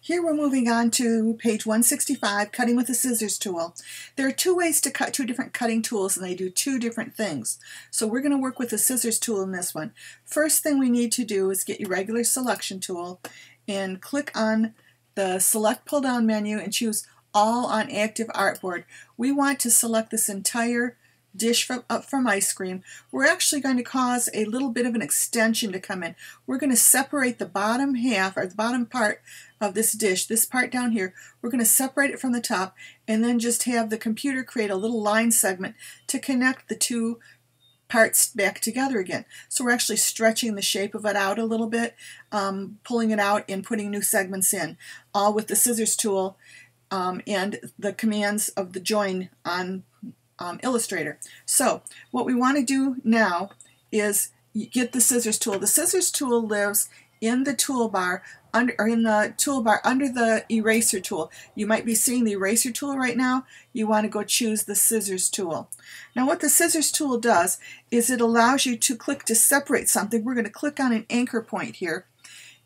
Here we're moving on to page 165, cutting with the scissors tool. There are two ways to cut, two different cutting tools, and they do two different things. So we're going to work with the scissors tool in this one. First thing we need to do is get your regular selection tool and click on the select pull down menu and choose all on active artboard. We want to select this entire dish up from ice cream. We're actually going to cause a little bit of an extension to come in. We're going to separate the bottom half, or the bottom part of this dish, this part down here, we're going to separate it from the top and then just have the computer create a little line segment to connect the two parts back together again. So we're actually stretching the shape of it out a little bit, pulling it out and putting new segments in, all with the scissors tool and the commands of the join on Illustrator. So what we want to do now is get the scissors tool. The scissors tool lives in the toolbar under the eraser tool. You might be seeing the eraser tool right now. You want to go choose the scissors tool. Now what the scissors tool does is it allows you to click to separate something. We're going to click on an anchor point here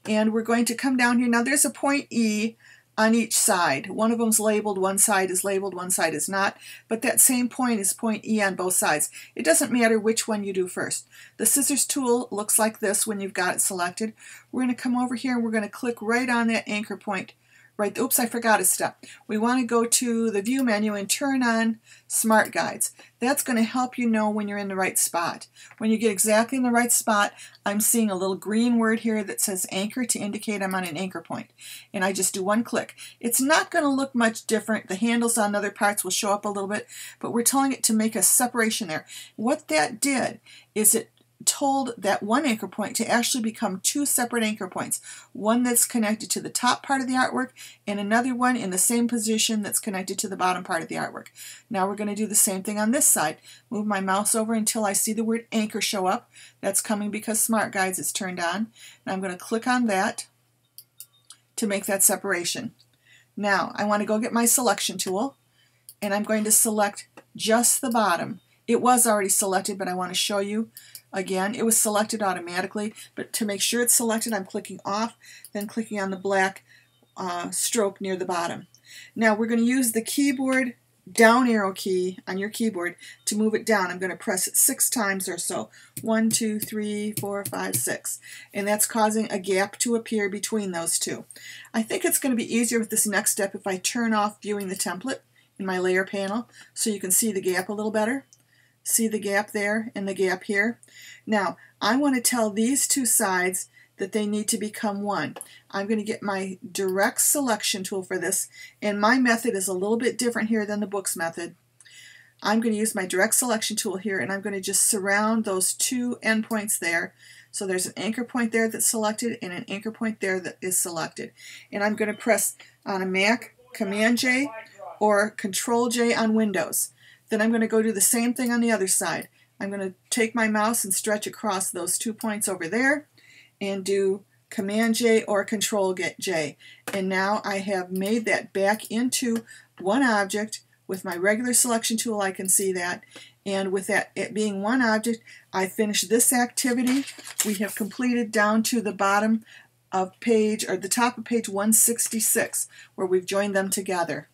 and we're going to come down here. Now there's a point E on each side. One of them's labeled, one side is labeled, one side is not, but that same point is point E on both sides. It doesn't matter which one you do first. The scissors tool looks like this when you've got it selected. We're going to come over here and we're going to click right on that anchor point. Right, oops, I forgot a step. We want to go to the view menu and turn on Smart Guides. That's going to help you know when you're in the right spot. When you get exactly in the right spot, I'm seeing a little green word here that says anchor to indicate I'm on an anchor point. And I just do one click. It's not going to look much different. The handles on other parts will show up a little bit, but we're telling it to make a separation there. What that did is it told that one anchor point to actually become two separate anchor points. One that's connected to the top part of the artwork and another one in the same position that's connected to the bottom part of the artwork. Now we're going to do the same thing on this side. Move my mouse over until I see the word anchor show up. That's coming because Smart Guides is turned on. And I'm going to click on that to make that separation. Now I want to go get my selection tool and I'm going to select just the bottom. It was already selected, but I want to show you again. It was selected automatically, but to make sure it's selected, I'm clicking off, then clicking on the black stroke near the bottom. Now we're going to use the keyboard down arrow key on your keyboard to move it down. I'm going to press it 6 times or so. 1, 2, 3, 4, 5, 6. And that's causing a gap to appear between those two. I think it's going to be easier with this next step if I turn off viewing the template in my layer panel so you can see the gap a little better. See the gap there and the gap here? Now, I want to tell these two sides that they need to become one. I'm going to get my direct selection tool for this, and my method is a little bit different here than the book's method. I'm going to use my direct selection tool here, and I'm going to just surround those two endpoints there. So there's an anchor point there that's selected and an anchor point there that is selected. And I'm going to press on a Mac, Command-J or Control-J on Windows. Then I'm going to go do the same thing on the other side. I'm going to take my mouse and stretch across those 2 points over there and do Command-J or Control-J. And now I have made that back into one object. With my regular selection tool, I can see that. And with that it being one object, I finished this activity. We have completed down to the bottom of page, or the top of page 166, where we've joined them together.